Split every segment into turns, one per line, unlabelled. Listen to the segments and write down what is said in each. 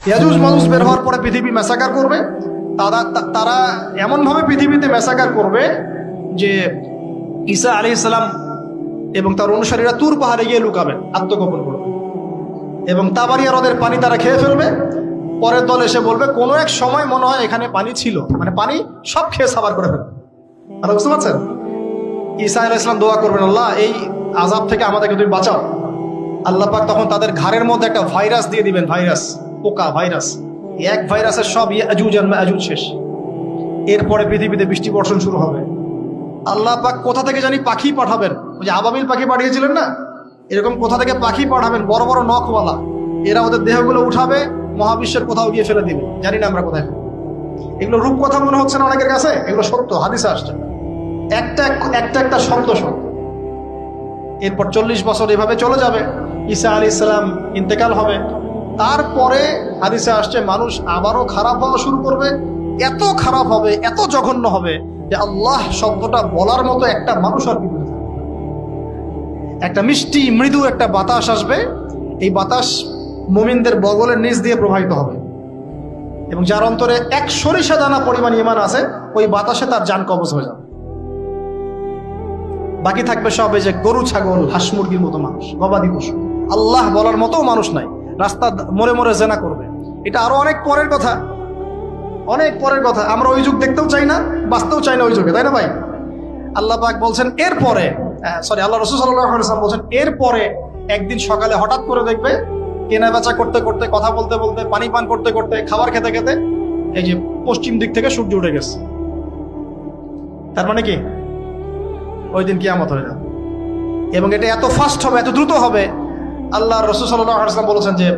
ইয়াজুজ মাজুজ বের হওয়ার পরে পৃথিবী ম্যাসাকার করবে। তারা এমনভাবে পৃথিবীতে ম্যাসাকার করবে যে ঈসা আলাইহিস সালাম এবং তার অনুসারীরা তুর পাহাড়ে গিয়ে লুকাবেন, আত্মগোপন করবে, এবং তাবারিয়া হ্রদের পানি তারা খেয়ে ফেলবে। পরের দল এসে বলবে কোনো এক সময় মনে হয় এখানে পানি ছিল, মানে পানি সব খেয়ে সাবার করে ফেলবে। আপনারা বুঝতে পারছেন? ঈসা আলাইহিস সালাম দোয়া করবেন, আল্লাহ এই আযাব থেকে আমাদেরকে তুমি বাঁচাও। আল্লাহ পাক তখন তাদের ঘাড়ের মধ্যে একটা ভাইরাস দিয়ে দিবেন, ভাইরাস, পোকা ভাইরাস। এক ভাইরাসের সব ইয়াজুজ আর মাজুজ শেষ। এরপরে পৃথিবীতে বৃষ্টি বর্ষণ শুরু হবে। আল্লাহ পাক কোথা থেকে জানি পাখি পাঠাবেন, ওই যে আবাবিল পাখি পাঠিয়েছিলেন না, এরকম কোথা থেকে পাখি পাঠাবেন বড় বড় নখওয়ালা। এরা ওদের দেহগুলো উঠাবে, মহাবিশ্বের কোথাও গিয়ে ফেলে দিবে, জানি না আমরা কোথায়। এগুলো রূপকথা মনে হচ্ছে না অনেকের কাছে? এগুলো সত্য, হাদিসে আসছে, একটা শব্দ সত্য। এরপর 40 বছর এভাবে চলে যাবে, ঈসা আলাইহিস সালাম ইন্তেকাল হবে। তারপরে হাদিসে আসছে মানুষ আবারও খারাপ হওয়া শুরু করবে। এত খারাপ হবে, এত জঘন্য হবে যে আল্লাহ শব্দটা বলার মতো একটা মানুষ আর পৃথিবীতে থাকবে না। একটা মিষ্টি মৃদু একটা বাতাস আসবে, এই বাতাস মুমিনদের বগলের নিচ দিয়ে প্রবাহিত হবে, এবং যার অন্তরে এক সরিষা দানা পরিমাণ ঈমান আছে, ওই বাতাসে তার জান কবজ হয়ে যাবে। বাকি থাকবে সব এই যে গরু ছাগল হাঁস মুরগির মতো মানুষ, গবাদি পশু। আল্লাহ বলার মতো মানুষ নাই, রাস্তা মোড়ে মোড়ে জেনা করবে। এটা আরো অনেক পরের কথা, অনেক পরের কথা। আমরা ওই যুগ দেখতেও চাই না, বাঁচতেও চাই না ওই যুগে, তাই না ভাই? আল্লাহ পাক বলছেন এরপরে, আল্লাহ রাসূল সাল্লাল্লাহু আলাইহি ওয়াসাল্লাম বলছেন এরপরে একদিন সকালে হঠাৎ করে দেখবে কেনা বেচা করতে করতে, কথা বলতে বলতে, পানি পান করতে করতে, খাবার খেতে খেতে এই যে পশ্চিম দিক থেকে সূর্য উঠে গেছে। তার মানে কি ওই দিন কিয়ামত হয়ে যাবে, এবং এটা এত ফাস্ট হবে, এত দ্রুত হবে। আল্লাহ রাসূল সাল্লাল্লাহু আলাইহি ওয়াসাল্লাম বলেছেন যে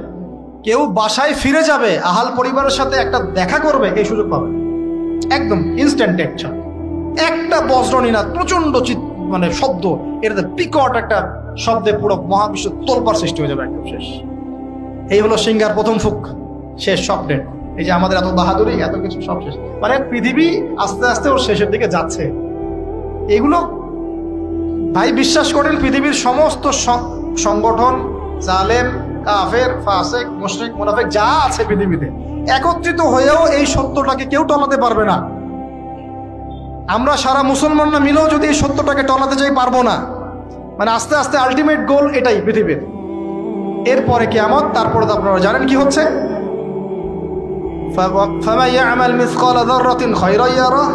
কেউ বাসায় ফিরে যাবে, আহাল পরিবারের সাথে একটা দেখা করবে, এই সুযোগ পাবে একদম ইনস্ট্যান্ট। একটা বজ্রনীনাদ, প্রচন্ড মানে শব্দ, এটাতে বিকট একটা শব্দে পুরো মহাবিশ্ব তোলপাড় সৃষ্টি হয়ে যাবে, একদম শেষ। এই হলো সিঙ্গার প্রথম ফুক, শেষ, সব ডেট। এই যে আমাদের এত বাহাদুরি, এত কিছু সব শেষ, মানে পৃথিবী আস্তে আস্তে ওর শেষের দিকে যাচ্ছে। এগুলো ভাই বিশ্বাস করেন, পৃথিবীর সমস্ত সংগঠন, জালেম, কাফের, ফাসিক, মুশরিক, মুনাফিক যা আছে পৃথিবীতে, একত্রিত হয়েও এই সত্যটাকে কেউ টলাতে পারবে না। আমরা সারা মুসলমানরা মিলেও যদি এই সত্যটাকে টলাতে চাই, পারবো না। মানে আস্তে আস্তে আলটিমেট গোল এটাই পৃথিবীর। এরপরে কিয়ামত, তারপরে তো আপনারা জানেন কি হচ্ছে। ফামান ইয়া'মাল মিসকালা যাররাতিন খায়রান ইয়ারাহ,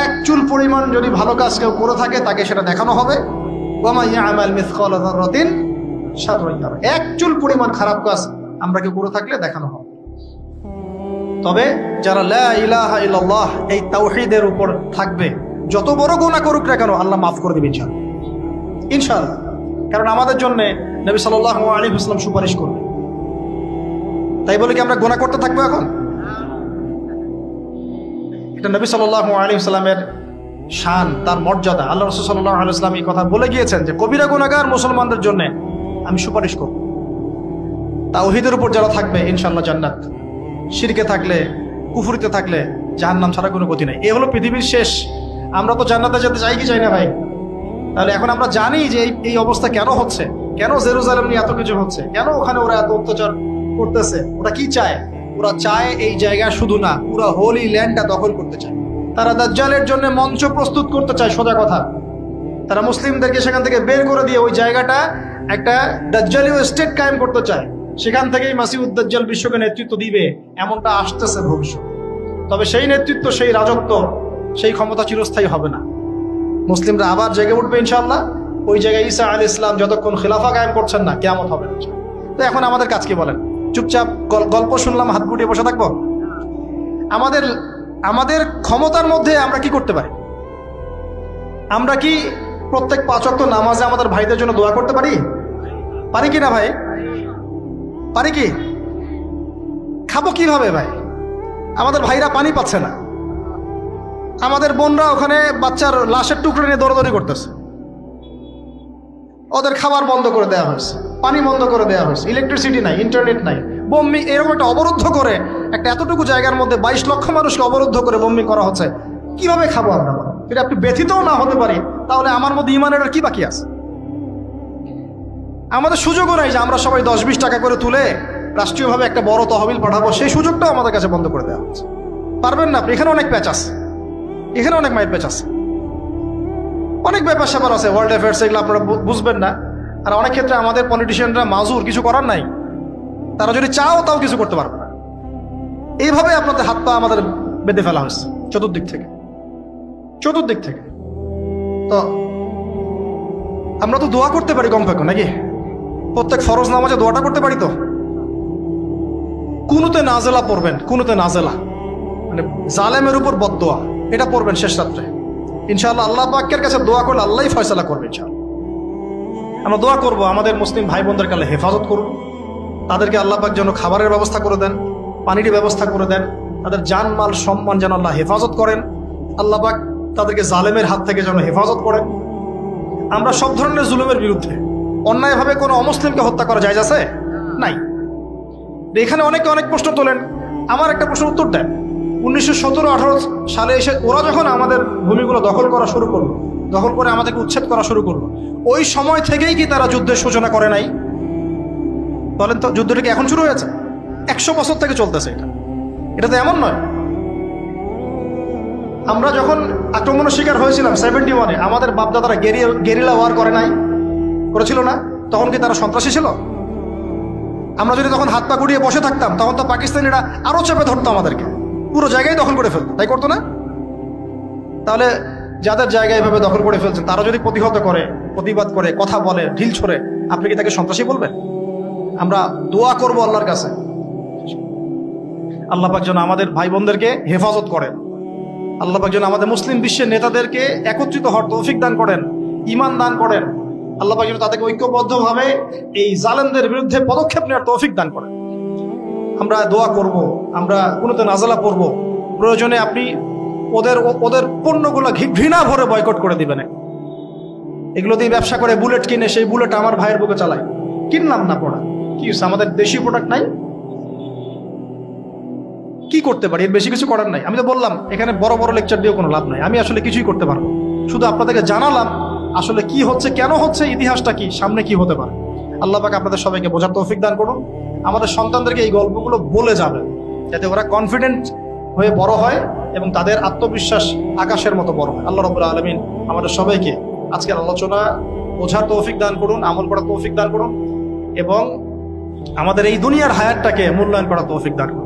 এক চুল পরিমাণ যদি ভালো কাজ কেউ করে থাকে তাকে সেটা দেখানো হবে। ওয়া মান ইয়া'মাল মিসকালা যাররাতিন শাররান ইয়ারাহ, এক চুল পরিমাণ খারাপ কাজ আমরা কেউ করে থাকলে দেখানো হবে। তবে যারা লা ইলাহা ইল্লাল্লাহ এই তাওহীদের উপর থাকবে, যত বড় গুনাহ করুক না কেন আল্লাহ মাফ করে দেবেন ইনশাআল্লাহ। কারণ আমাদের জন্য নবী সাল্লাল্লাহু আলাইহি ওয়াসাল্লাম সুপারিশ করবে। তাই বলে কি আমরা গুনাহ করতে থাকবো এখন? এটা নবী সাল্লাল্লাহু আলাইহি ওয়াসাল্লামের শান, তার মর্যাদা। আল্লাহ রাসূল সাল্লাল্লাহু আলাইহি ওয়াসাল্লাম এই কথা বলে গিয়েছেন যে কবিরা গুনাহগার মুসলমানদের জন্য আমি সুপারিশ করব। তাওহীদের উপর যারা থাকবে ইনশাআল্লাহ জান্নাত, শিরকে থাকলে, কুফরিতে থাকলে জাহান্নাম ছাড়া কোনো গতি নাই। এ হলো পৃথিবীর শেষ। আমরা তো জান্নাতে যেতে চাই কি চাই না ভাই? তাহলে এখন আমরা জানি যে এই অবস্থা কেন হচ্ছে, কেন জেরুজালেম নিয়ে এত কিছু হচ্ছে, কেন ওখানে ওরা এত অত্যাচার করতেছে। ওরা কি চায়? ওরা চায় এই জায়গা শুধু না, পুরো হোলি ল্যান্ডটা দখল করতে চায়। তারা দাজ্জালের জন্য মঞ্চ প্রস্তুত করতে চায়, সোজা কথা। তারা মুসলিমদেরকে সেখান থেকে বের করে দিয়ে ওই জায়গাটা একটা দাজ্জালীয় স্টেট কায়েম করতে চায়। সেখান থেকেই মাসিহুদ দাজ্জাল বিশ্বকে নেতৃত্ব দিবে, এমনটা আসতেছে ভবিষ্যৎ। তবে সেই নেতৃত্ব, সেই রাজত্ব, সেই ক্ষমতা চিরস্থায়ী হবে না। মুসলিমরা আবার জেগে উঠবে ইনশাআল্লাহ। ওই জায়গায় ঈসা আলাইহিস সালাম যতক্ষণ খিলাফা কায়েম করছেন না, কিয়ামত হবে না। তো এখন আমাদের কাজ কি বলেন? চুপচাপ গল্প শুনলাম, হাত গুটিয়ে বসে থাকবো? আমাদের ক্ষমতার মধ্যে আমরা কি করতে পারি? আমরা কি প্রত্যেক 5 ওয়াক্ত নামাজে আমাদের ভাইদের জন্য দোয়া করতে পারি? পারি কি না ভাই? পারি কি? খাবো কিভাবে ভাই? আমাদের ভাইরা পানি পাচ্ছে না, আমাদের বোনরা ওখানে বাচ্চার লাশের টুকরো নিয়ে দৌড়াদৌড়ি করতেছে। ওদের খাবার বন্ধ করে দেওয়া হয়েছে, পানি বন্ধ করে দেওয়া হয়েছে, ইলেকট্রিসিটি নাই, ইন্টারনেট নাই, বোম্বিং। এরকম একটা অবরুদ্ধ করে, একটা এতটুকু জায়গার মধ্যে 22 লক্ষ মানুষকে অবরুদ্ধ করে বোম্বিং করা হচ্ছে। কিভাবে খাবো আমরা? যদি আপনি ব্যথিতও না হতে পারি, তাহলে আমার মধ্যে ইমানের কি বাকি আছে? আমাদের সুযোগও নাই যে আমরা সবাই 10-20 টাকা করে তুলে রাষ্ট্রীয়ভাবে একটা বড় তহবিল পাঠাবো, সেই সুযোগটাও আমাদের কাছে বন্ধ করে দেওয়া হচ্ছে। পারবেন না আপনি, এখানে অনেক প্যাচ আছে, এখানে অনেক মাইল প্যাচ আছে, অনেক ব্যাপার স্যাপার আছে, ওয়ার্ল্ড অ্যাফেয়ার্স, এগুলো আপনারা বুঝবেন না। আর অনেক ক্ষেত্রে আমাদের পলিটিশিয়ানরা মাজুর, কিছু করার নাই, তারা যদি চাও তাও কিছু করতে পারবে না। এইভাবে আপনাদের হাত পা আমাদের বেঁধে ফেলা হয়েছে চতুর্দিক থেকে, চতুর্দিক থেকে। তো আমরা তো দোয়া করতে পারি কমপক্ষে, নাকি? প্রত্যেক ফরজ নামাজে দোয়াটা করতে পারি তো। কুনুতে নাজেলা পড়বেন, কুনুতে নাজেলা মানে জালেমের উপর বদদোয়া, এটা পড়বেন শেষ রাত্রে। ইনশাআল্লাহ আল্লাহ পাকের কাছে দোয়া করলে আল্লাহই ফয়সালা করবে ইনশাআল্লাহ। আমরা দোয়া করব আমাদের মুসলিম ভাই বোনদেরকে আল্লাহ হেফাজত করুন, তাদেরকে আল্লাহ পাক যেন খাবারের ব্যবস্থা করে দেন, পানির ব্যবস্থা করে দেন, তাদের জান মাল সম্মান যেন আল্লাহ হেফাজত করেন, আল্লাহ পাক তাদেরকে জালেমের হাত থেকে যেন হেফাজত করেন। আমরা সব ধরনের জুলুমের বিরুদ্ধে। অন্যায়ভাবে কোনো অমুসলিমকে হত্যা করা যায় আছে? নাই। এখানে অনেকে অনেক প্রশ্ন তোলেন, আমার একটা প্রশ্ন উত্তর দেন। 1917-18 সালে এসে ওরা যখন আমাদের ভূমিগুলো দখল করা শুরু করলো, দখল করে আমাদেরকে উচ্ছেদ করা শুরু করলো, ওই সময় থেকেই কি তারা যুদ্ধের সূচনা করে নাই? বলেন তো, যুদ্ধটা কি এখন শুরু হয়েছে? 100 বছর থেকে চলতেছে এটা, এটা তো এমন নয়। আমরা যখন আক্রমণের শিকার হয়েছিলাম 71-এ, আমাদের বাপদাদারা গেরিলা ওয়ার করে নাই? করেছিল না? তখন কি তারা সন্ত্রাসী ছিল? আমরা যদি তখন হাত পা গুড়িয়ে বসে থাকতাম, তখন তো পাকিস্তানিরা আরো চেপে ধরতো আমাদেরকে, পুরো জায়গায় দখল করে ফেলতো, তাই করতো না? তাহলে যাদের জায়গায় এভাবে দখল করে ফেলছেন, তারা যদি প্রতিহত করে, প্রতিবাদ করে, কথা বলে, ঢিল ছোড়ে, আপনি কি তাকে সন্ত্রাসী বলবেন? আমরা দোয়া করব আল্লাহর কাছে, আল্লাহ পাক যেন আমাদের ভাই বোনদেরকে হেফাজত করেন, আল্লাহ পাক যেন আমাদের মুসলিম বিশ্বের নেতাদেরকে একত্রিত হওয়ার তৌফিক দান করেন, ঈমান দান করেন, আল্লাহ পাক যেন তাদেরকে ঐক্যবদ্ধভাবে এই জালেমদের বিরুদ্ধে পদক্ষেপ নেওয়ার তৌফিক দান করেন। আমরা দোয়া করব, আমরা কুনুতে নাজালা পড়ব, প্রয়োজনে আপনি ওদের পণ্যগুলো ঘৃণা ভরে বয়কট করে দিবেন। এগুলো দিয়ে ব্যবসা করে বুলেট কিনে, সেই বুলেট আমার ভাইয়ের বুকে চালাই, কিনলাম না পড়া, কি আমাদের দেশি প্রোডাক্ট নাই? কি করতে পারি? এর বেশি কিছু করার নাই। আমি তো বললাম এখানে বড় বড় লেকচার দিয়েও কোনো লাভ নাই, আমি আসলে কিছুই করতে পারবো, শুধু আপনাদেরকে জানালাম আসলে কি হচ্ছে, কেন হচ্ছে, ইতিহাসটা কি, সামনে কি হতে পারে। আল্লাহ পাক আপনাদের সবাইকে বোঝার তৌফিক দান করুন। আমাদের সন্তানদেরকে এই গল্পগুলো বলে যাবেন, যাতে ওরা কনফিডেন্ট হয়ে বড় হয় এবং তাদের আত্মবিশ্বাস আকাশের মতো বড় হয়। আল্লাহ রাব্বুল আলামিন আমাদের সবাইকে আজকের আলোচনা বোঝার তৌফিক দান করুন, আমল করার তৌফিক দান করুন এবং আমাদের এই দুনিয়ার হায়াতটাকে মূল্যায়ন করার তৌফিক দান করুন।